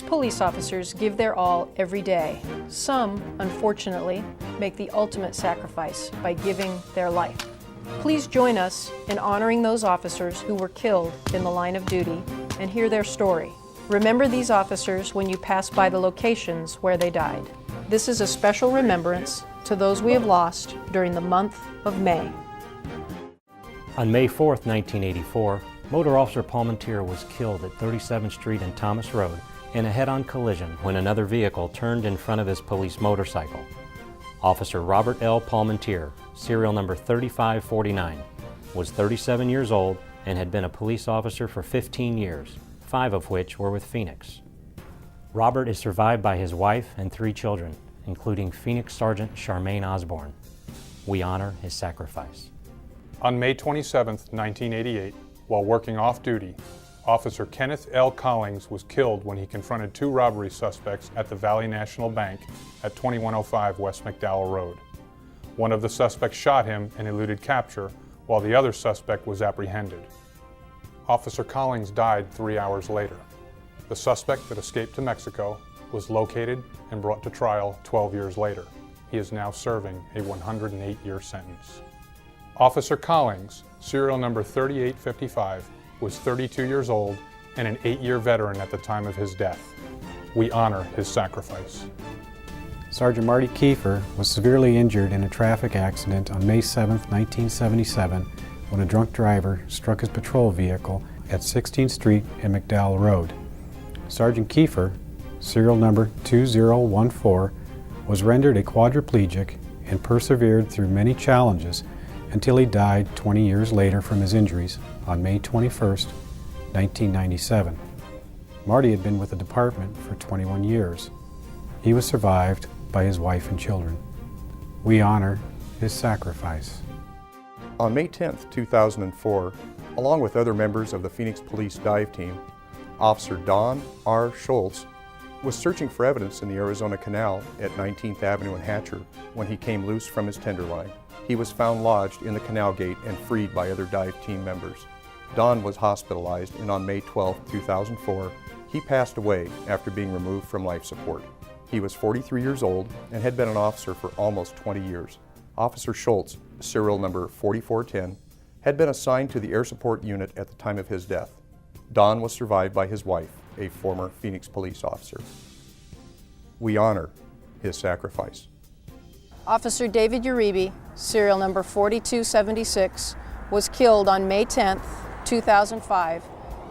Phoenix police officers give their all every day. Some, unfortunately, make the ultimate sacrifice by giving their life. Please join us in honoring those officers who were killed in the line of duty and hear their story. Remember these officers when you pass by the locations where they died. This is a special remembrance to those we have lost during the month of May. On May 4th, 1984, Motor Officer Palmateer was killed at 37th Street and Thomas Road in a head-on collision when another vehicle turned in front of his police motorcycle. Officer Robert L. Palmateer, serial number 3549, was 37 years old and had been a police officer for 15 years, 5 of which were with Phoenix. Robert is survived by his wife and 3 children, including Phoenix Sergeant Charmaine Osborne. We honor his sacrifice. On May 27, 1988, while working off-duty, Officer Kenneth L. Collings was killed when he confronted 2 robbery suspects at the Valley National Bank at 2105 West McDowell Road. One of the suspects shot him and eluded capture, while the other suspect was apprehended. Officer Collings died 3 hours later. The suspect that escaped to Mexico was located and brought to trial 12 years later. He is now serving a 108-year sentence. Officer Collings, serial number 3855, was 32 years old and an 8-year veteran at the time of his death. We honor his sacrifice. Sergeant Marty Kieffer was severely injured in a traffic accident on May 7, 1977, when a drunk driver struck his patrol vehicle at 16th Street and McDowell Road. Sergeant Kieffer, serial number 2014, was rendered a quadriplegic and persevered through many challenges until he died 20 years later from his injuries on May 21, 1997. Marty had been with the department for 21 years. He was survived by his wife and children. We honor his sacrifice. On May 10, 2004, along with other members of the Phoenix Police Dive Team, Officer Don R Schultz was searching for evidence in the Arizona Canal at 19th Avenue and Hatcher when he came loose from his tenderloin. He was found lodged in the canal gate and freed by other dive team members. Don was hospitalized, and on May 12, 2004, he passed away after being removed from life support. He was 43 years old and had been an officer for almost 20 years. Officer Schultz, serial number 4410, had been assigned to the air support unit at the time of his death. Don was survived by his wife, a former Phoenix police officer. We honor his sacrifice. Officer David Yuri, serial number 4276, was killed on May 10, 2005,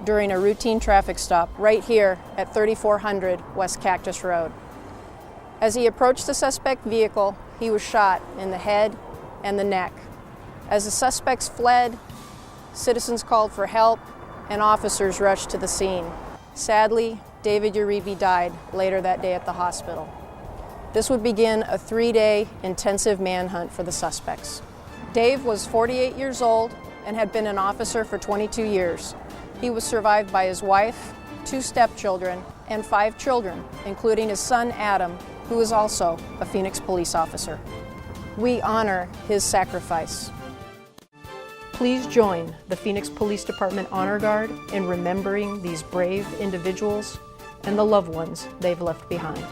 during a routine traffic stop right here at 3400 West Cactus Road. As he approached the suspect vehicle, he was shot in the head and the neck. As the suspects fled, citizens called for help and officers rushed to the scene. Sadly, David Uribe died later that day at the hospital. This would begin a 3-day intensive manhunt for the suspects. Dave was 48 years old and had been an officer for 22 years. He was survived by his wife, 2 stepchildren, and 5 children, including his son Adam, who is also a Phoenix police officer. We honor his sacrifice. Please join the Phoenix Police Department Honor Guard in remembering these brave individuals and the loved ones they've left behind.